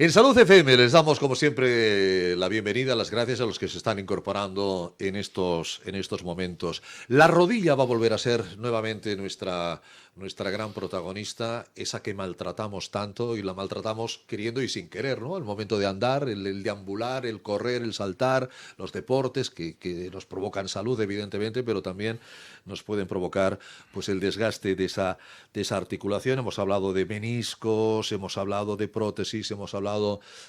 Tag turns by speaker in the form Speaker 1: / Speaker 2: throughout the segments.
Speaker 1: En Salud FM les damos, como siempre, la bienvenida, las gracias a los que se están incorporando en estos momentos. La rodilla va a volver a ser nuevamente nuestra gran protagonista, esa que maltratamos tanto y la maltratamos queriendo y sin querer, ¿no? El momento de andar, el deambular, el correr, el saltar, los deportes que nos provocan salud, evidentemente, pero también nos pueden provocar pues el desgaste de esa articulación. Hemos hablado de meniscos, hemos hablado de prótesis, hemos hablado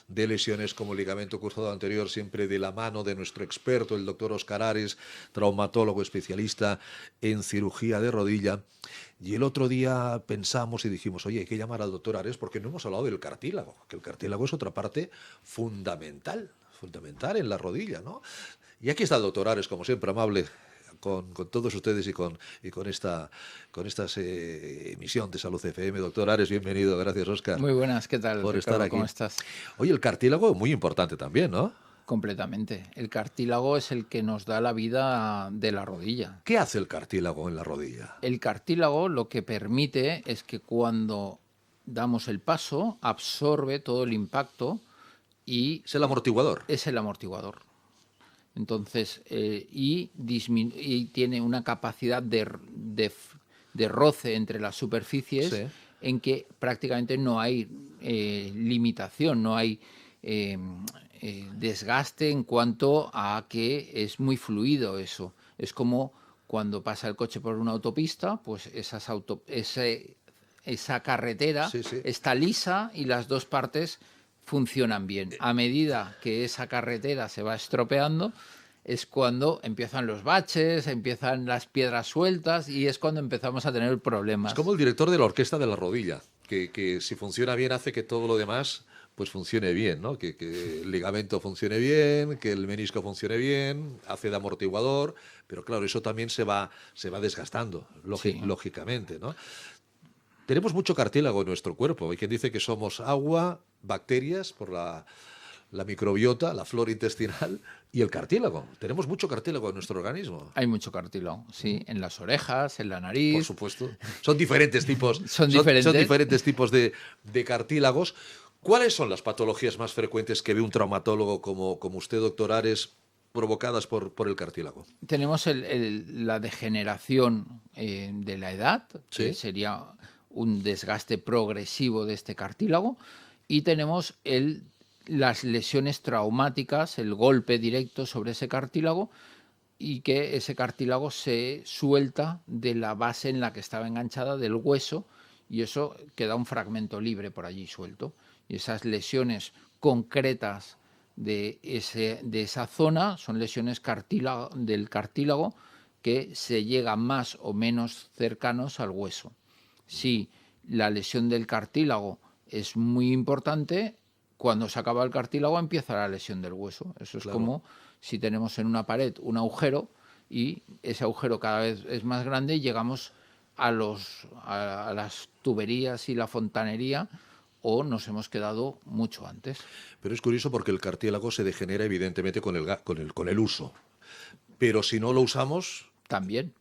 Speaker 1: de lesiones como ligamento cruzado anterior, siempre de la mano de nuestro experto, el doctor Óscar Ares, traumatólogo especialista en cirugía de rodilla. Y el otro día pensamos y dijimos, oye, hay que llamar al doctor Ares porque no hemos hablado del cartílago, que el cartílago es otra parte fundamental en la rodilla, ¿no? Y aquí está el doctor Ares, como siempre, amable con todos ustedes y con esta emisión de Salud FM. Doctor Ares, bienvenido. Gracias, Óscar.
Speaker 2: Muy buenas, ¿qué tal,
Speaker 1: por
Speaker 2: Ricardo?
Speaker 1: estar aquí.
Speaker 2: ¿Cómo estás?
Speaker 1: Oye, el cartílago es muy importante también, ¿no?
Speaker 2: Completamente. El cartílago es el que nos da la vida de la rodilla.
Speaker 1: ¿Qué hace el cartílago en la rodilla?
Speaker 2: El cartílago lo que permite es que cuando damos el paso absorbe todo el impacto y
Speaker 1: es el amortiguador.
Speaker 2: Es el amortiguador. Entonces, y tiene una capacidad de roce entre las superficies, sí, en que prácticamente no hay limitación, no hay desgaste en cuanto a que es muy fluido eso. Es como cuando pasa el coche por una autopista, pues esa carretera, sí, sí, está lisa y las dos partes funcionan bien. A medida que esa carretera se va estropeando, es cuando empiezan los baches, empiezan las piedras sueltas y es cuando empezamos a tener problemas.
Speaker 1: Es como el director de la orquesta de la rodilla, que si funciona bien hace que todo lo demás pues funcione bien, ¿no? Que el ligamento funcione bien, que el menisco funcione bien, hace de amortiguador, pero claro, eso también se va desgastando, sí, lógicamente, ¿no? Tenemos mucho cartílago en nuestro cuerpo. Hay quien dice que somos agua, bacterias, por la microbiota, la flora intestinal y el cartílago. Tenemos mucho cartílago en nuestro organismo.
Speaker 2: Hay mucho cartílago, sí, en las orejas, en la nariz.
Speaker 1: Por supuesto. Son diferentes tipos. son diferentes tipos de cartílagos. ¿Cuáles son las patologías más frecuentes que ve un traumatólogo como usted, doctor Ares, provocadas por el cartílago?
Speaker 2: Tenemos la degeneración de la edad, ¿sí?, que sería un desgaste progresivo de este cartílago, y tenemos las lesiones traumáticas, el golpe directo sobre ese cartílago, y que ese cartílago se suelta de la base en la que estaba enganchada del hueso, y eso queda un fragmento libre por allí suelto. Y esas lesiones concretas de esa zona son lesiones del cartílago que se llegan más o menos cercanos al hueso. Si la lesión del cartílago es muy importante, cuando se acaba el cartílago empieza la lesión del hueso. Eso es, claro, como si tenemos en una pared un agujero y ese agujero cada vez es más grande y llegamos a las tuberías y la fontanería, o nos hemos quedado mucho antes.
Speaker 1: Pero es curioso porque el cartílago se degenera evidentemente con el uso. Pero si no lo usamos...
Speaker 2: También.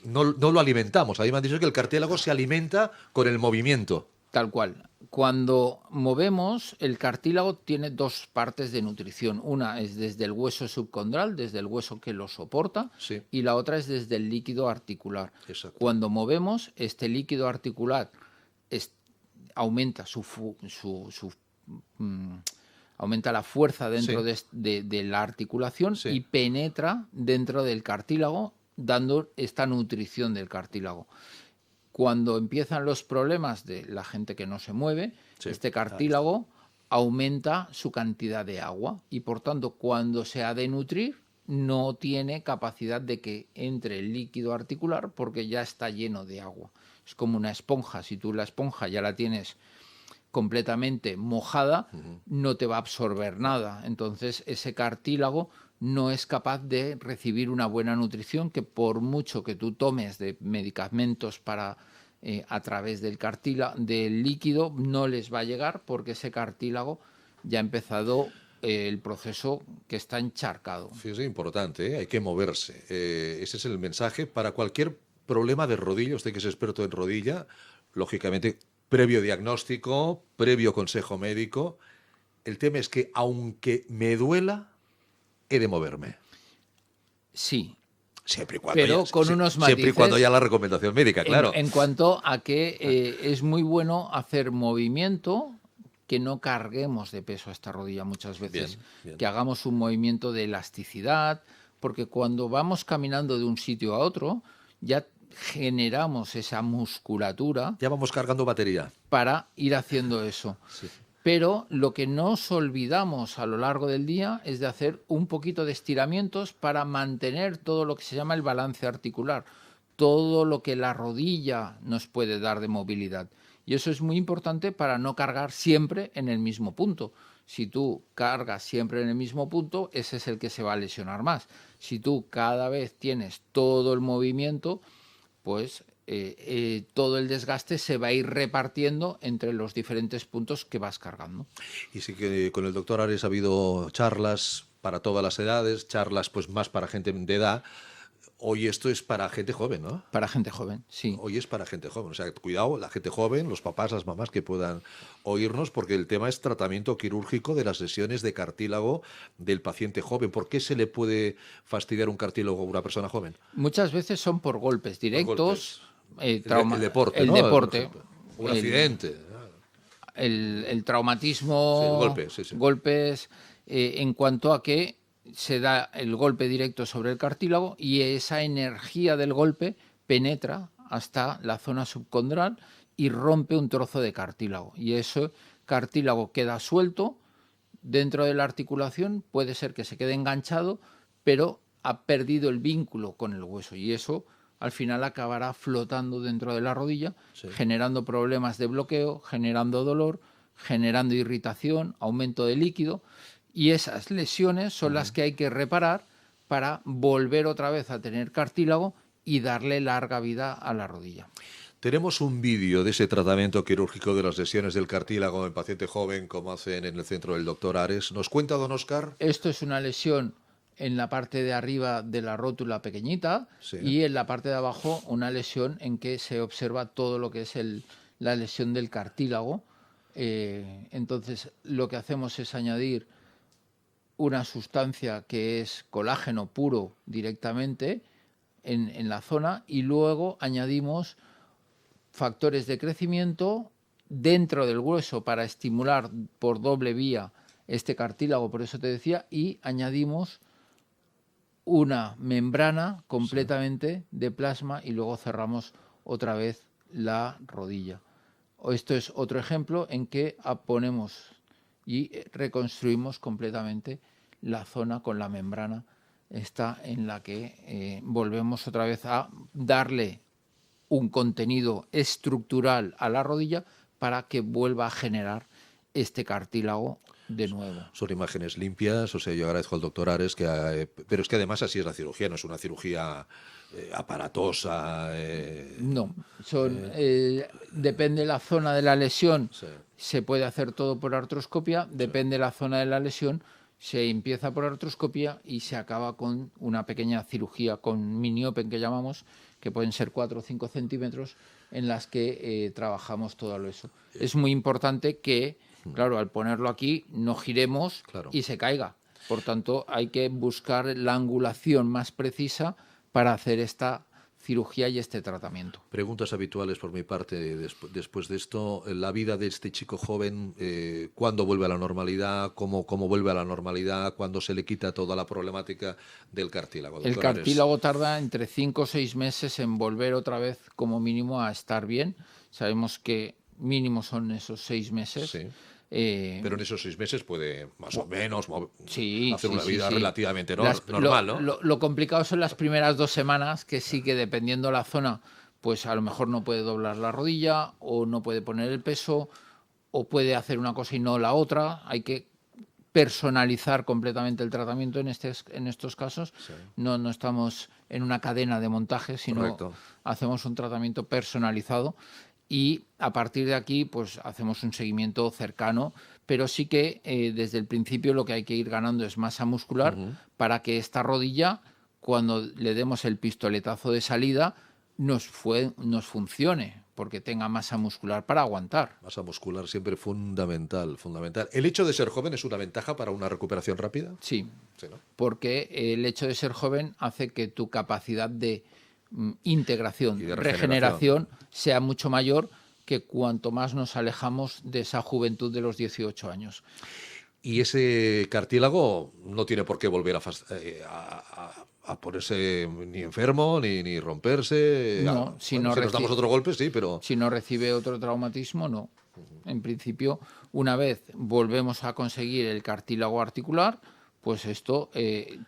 Speaker 1: No lo alimentamos. A mí me han dicho que el cartílago se alimenta con el movimiento.
Speaker 2: Tal cual. Cuando movemos, el cartílago tiene dos partes de nutrición. Una es desde el hueso subcondral, desde el hueso que lo soporta, sí, y la otra es desde el líquido articular. Exacto. Cuando movemos, este líquido articular aumenta aumenta la fuerza dentro, sí, de la articulación, sí, y penetra dentro del cartílago, dando esta nutrición del cartílago. Cuando empiezan los problemas de la gente que no se mueve, sí, este cartílago aumenta su cantidad de agua y, por tanto, cuando se ha de nutrir, no tiene capacidad de que entre el líquido articular porque ya está lleno de agua. Es como una esponja. Si tú la esponja ya la tienes completamente mojada, no te va a absorber nada. Entonces, ese cartílago no es capaz de recibir una buena nutrición, que por mucho que tú tomes de medicamentos para a través del líquido, no les va a llegar porque ese cartílago ya ha empezado el proceso que está encharcado.
Speaker 1: Fíjese, importante, hay que moverse. Ese es el mensaje para cualquier problema de rodilla. Usted que es experto en rodilla, lógicamente, previo diagnóstico, previo consejo médico, el tema es que aunque me duela, he de moverme.
Speaker 2: Sí.
Speaker 1: Siempre y cuando
Speaker 2: pero
Speaker 1: haya,
Speaker 2: con unos matices.
Speaker 1: Siempre y cuando haya la recomendación médica, claro.
Speaker 2: En cuanto a que es muy bueno hacer movimiento, que no carguemos de peso a esta rodilla muchas veces,
Speaker 1: bien.
Speaker 2: que hagamos un movimiento de elasticidad, porque cuando vamos caminando de un sitio a otro, ya generamos esa musculatura.
Speaker 1: Ya vamos cargando batería.
Speaker 2: Para ir haciendo eso.
Speaker 1: Sí.
Speaker 2: Pero lo que nos olvidamos a lo largo del día es de hacer un poquito de estiramientos para mantener todo lo que se llama el balance articular, todo lo que la rodilla nos puede dar de movilidad. Y eso es muy importante para no cargar siempre en el mismo punto. Si tú cargas siempre en el mismo punto, ese es el que se va a lesionar más. Si tú cada vez tienes todo el movimiento, pues todo el desgaste se va a ir repartiendo entre los diferentes puntos que vas cargando.
Speaker 1: Y sí que con el doctor Ares ha habido charlas para todas las edades, charlas pues más para gente de edad. Hoy esto es para gente joven, ¿no?
Speaker 2: Para gente joven, sí.
Speaker 1: Hoy es para gente joven. O sea, cuidado, la gente joven, los papás, las mamás que puedan oírnos, porque el tema es tratamiento quirúrgico de las lesiones de cartílago del paciente joven. ¿Por qué se le puede fastidiar un cartílago a una persona joven?
Speaker 2: Muchas veces son por golpes directos.
Speaker 1: El deporte,
Speaker 2: el
Speaker 1: ¿no?
Speaker 2: deporte.
Speaker 1: Un accidente.
Speaker 2: El traumatismo,
Speaker 1: Sí, el golpe, sí.
Speaker 2: Golpes, en cuanto a que se da el golpe directo sobre el cartílago y esa energía del golpe penetra hasta la zona subcondral y rompe un trozo de cartílago. Y ese cartílago queda suelto dentro de la articulación, puede ser que se quede enganchado, pero ha perdido el vínculo con el hueso y eso al final acabará flotando dentro de la rodilla, generando problemas de bloqueo, generando dolor, generando irritación, aumento de líquido. Y esas lesiones son las que hay que reparar para volver otra vez a tener cartílago y darle larga vida a la rodilla.
Speaker 1: Tenemos un vídeo de ese tratamiento quirúrgico de las lesiones del cartílago en paciente joven, como hacen en el centro del doctor Ares. ¿Nos cuenta, don Óscar?
Speaker 2: Esto es una lesión en la parte de arriba de la rótula pequeñita y en la parte de abajo una lesión en que se observa todo lo que es la lesión del cartílago. Entonces lo que hacemos es añadir una sustancia que es colágeno puro directamente en la zona y luego añadimos factores de crecimiento dentro del hueso para estimular por doble vía este cartílago, por eso te decía, y añadimos una membrana completamente de plasma y luego cerramos otra vez la rodilla. Esto es otro ejemplo en que ponemos y reconstruimos completamente la zona con la membrana esta en la que volvemos otra vez a darle un contenido estructural a la rodilla para que vuelva a generar este cartílago de nuevo.
Speaker 1: Son imágenes limpias, o sea, yo agradezco al doctor Ares, pero es que además así es la cirugía, no es una cirugía aparatosa.
Speaker 2: No, depende de la zona de la lesión, se puede hacer todo por artroscopia, depende de la zona de la lesión, se empieza por artroscopia y se acaba con una pequeña cirugía con mini-open que llamamos, que pueden ser 4 o 5 centímetros, en las que trabajamos todo eso. Es muy importante que, claro, al ponerlo aquí no giremos y se caiga. Por tanto, hay que buscar la angulación más precisa para hacer esta cirugía y este tratamiento.
Speaker 1: Preguntas habituales por mi parte después de esto. La vida de este chico joven, ¿cuándo vuelve a la normalidad? ¿Cómo vuelve a la normalidad? ¿Cuándo se le quita toda la problemática del cartílago?
Speaker 2: El cartílago tarda entre 5 o 6 meses en volver otra vez como mínimo a estar bien. Sabemos que mínimo son esos 6 meses.
Speaker 1: Sí. Pero en esos 6 meses puede más o menos hacer una vida relativamente normal, ¿no?
Speaker 2: Lo complicado son las primeras 2 semanas, que sí que dependiendo la zona, pues a lo mejor no puede doblar la rodilla o no puede poner el peso o puede hacer una cosa y no la otra. Hay que personalizar completamente el tratamiento en estos casos. No estamos en una cadena de montaje, sino hacemos un tratamiento personalizado. Y a partir de aquí pues hacemos un seguimiento cercano, pero sí que desde el principio lo que hay que ir ganando es masa muscular para que esta rodilla, cuando le demos el pistoletazo de salida, nos funcione, porque tenga masa muscular para aguantar.
Speaker 1: Masa muscular siempre fundamental, fundamental. ¿El hecho de ser joven es una ventaja para una recuperación rápida?
Speaker 2: Sí,
Speaker 1: Sí, ¿no?
Speaker 2: porque el hecho de ser joven hace que tu capacidad de integración,
Speaker 1: Y de
Speaker 2: regeneración, sea mucho mayor que cuanto más nos alejamos de esa juventud de los 18 años.
Speaker 1: Y ese cartílago no tiene por qué volver a ponerse ni enfermo, ni romperse.
Speaker 2: No,
Speaker 1: si nos damos otro golpe, sí, pero...
Speaker 2: Si no recibe otro traumatismo, no. En principio, una vez volvemos a conseguir el cartílago articular, pues esto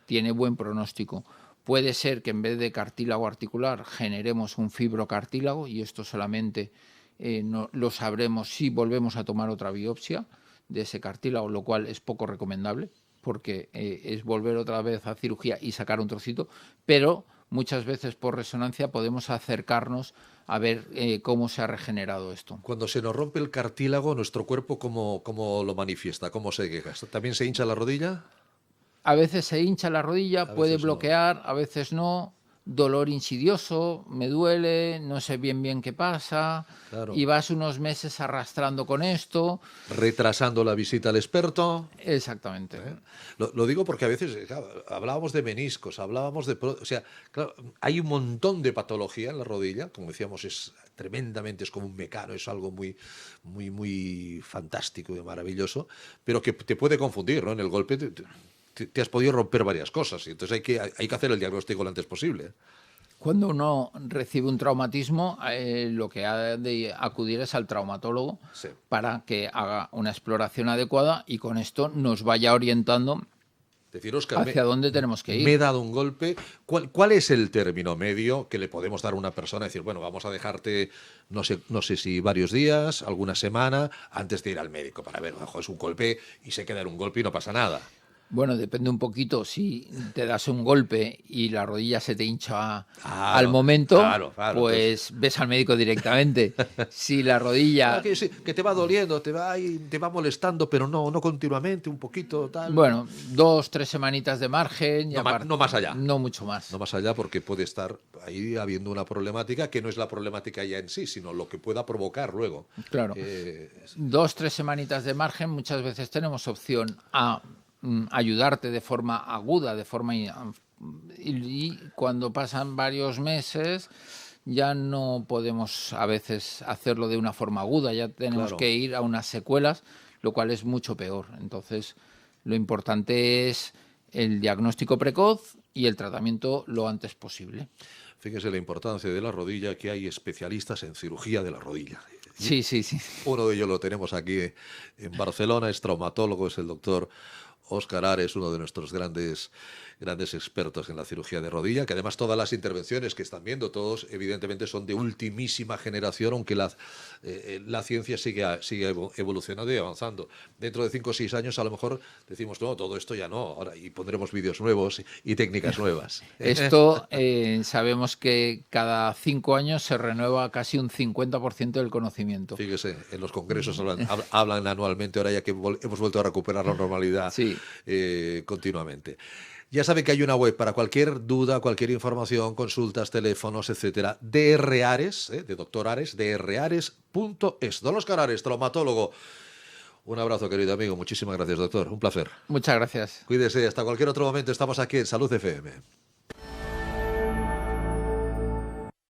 Speaker 2: tiene buen pronóstico. Puede ser que en vez de cartílago articular generemos un fibrocartílago, y esto solamente no, lo sabremos si volvemos a tomar otra biopsia de ese cartílago, lo cual es poco recomendable, porque es volver otra vez a cirugía y sacar un trocito, pero muchas veces por resonancia podemos acercarnos a ver cómo se ha regenerado esto.
Speaker 1: Cuando se nos rompe el cartílago, nuestro cuerpo, ¿cómo lo manifiesta? ¿Cómo se queja? ¿También se hincha la rodilla?
Speaker 2: A veces se hincha la rodilla, puede bloquear,
Speaker 1: no.
Speaker 2: A veces no. Dolor insidioso, me duele, no sé bien qué pasa,
Speaker 1: Claro.
Speaker 2: Y vas unos meses arrastrando con esto.
Speaker 1: Retrasando la visita al experto.
Speaker 2: Exactamente.
Speaker 1: Lo digo porque a veces, claro, hablábamos de meniscos, hablábamos de... O sea, claro, hay un montón de patología en la rodilla, como decíamos, es como un mecano, es algo muy fantástico y maravilloso, pero que te puede confundir, ¿no? En el golpe te has podido romper varias cosas, y entonces hay que hacer el diagnóstico lo antes posible.
Speaker 2: Cuando uno recibe un traumatismo, lo que ha de acudir es al traumatólogo,
Speaker 1: Sí.
Speaker 2: para que haga una exploración adecuada y con esto nos vaya orientando
Speaker 1: Decir, Óscar,
Speaker 2: hacia dónde tenemos que ir.
Speaker 1: Me he dado un golpe. ¿Cuál es el término medio que le podemos dar a una persona? Decir, bueno, vamos a dejarte, no sé si varios días, alguna semana, antes de ir al médico, para ver, ojo, es un golpe y se queda en un golpe y no pasa nada.
Speaker 2: Bueno, depende un poquito. Si te das un golpe y la rodilla se te hincha
Speaker 1: Claro,
Speaker 2: al momento,
Speaker 1: claro,
Speaker 2: pues
Speaker 1: entonces...
Speaker 2: ves al médico directamente. Si la rodilla...
Speaker 1: Que te va doliendo, te va molestando, pero no continuamente, un poquito, tal.
Speaker 2: Bueno, 2-3 semanitas de margen.
Speaker 1: No más allá.
Speaker 2: No mucho más.
Speaker 1: No más allá, porque puede estar ahí habiendo una problemática que no es la problemática ya en sí, sino lo que pueda provocar luego.
Speaker 2: Claro. 2-3 semanitas de margen, muchas veces tenemos opción a ayudarte de forma aguda, y cuando pasan varios meses ya no podemos a veces hacerlo de una forma aguda, ya tenemos que ir a unas secuelas, lo cual es mucho peor. Entonces, lo importante es el diagnóstico precoz y el tratamiento lo antes posible.
Speaker 1: Fíjese la importancia de la rodilla, que hay especialistas en cirugía de la rodilla.
Speaker 2: Sí.
Speaker 1: Uno de ellos lo tenemos aquí en Barcelona, es traumatólogo, es el doctor Óscar Ares, uno de nuestros grandes expertos en la cirugía de rodilla, que además todas las intervenciones que están viendo todos, evidentemente, son de ultimísima generación, aunque la ciencia sigue evolucionando y avanzando. Dentro de 5 o 6 años, a lo mejor decimos, no, todo esto ya no, ahora, y pondremos vídeos nuevos y técnicas nuevas.
Speaker 2: Esto sabemos que cada 5 años se renueva casi un 50% del conocimiento.
Speaker 1: Fíjese, en los congresos hablan anualmente, ahora ya que hemos vuelto a recuperar la normalidad continuamente. Ya saben que hay una web para cualquier duda, cualquier información, consultas, teléfonos, etcétera. DR Ares, de Doctor Ares, drares.es. Don Óscar Ares, traumatólogo. Un abrazo, querido amigo. Muchísimas gracias, doctor. Un placer.
Speaker 2: Muchas gracias.
Speaker 1: Cuídese. Hasta cualquier otro momento. Estamos aquí en Salud FM.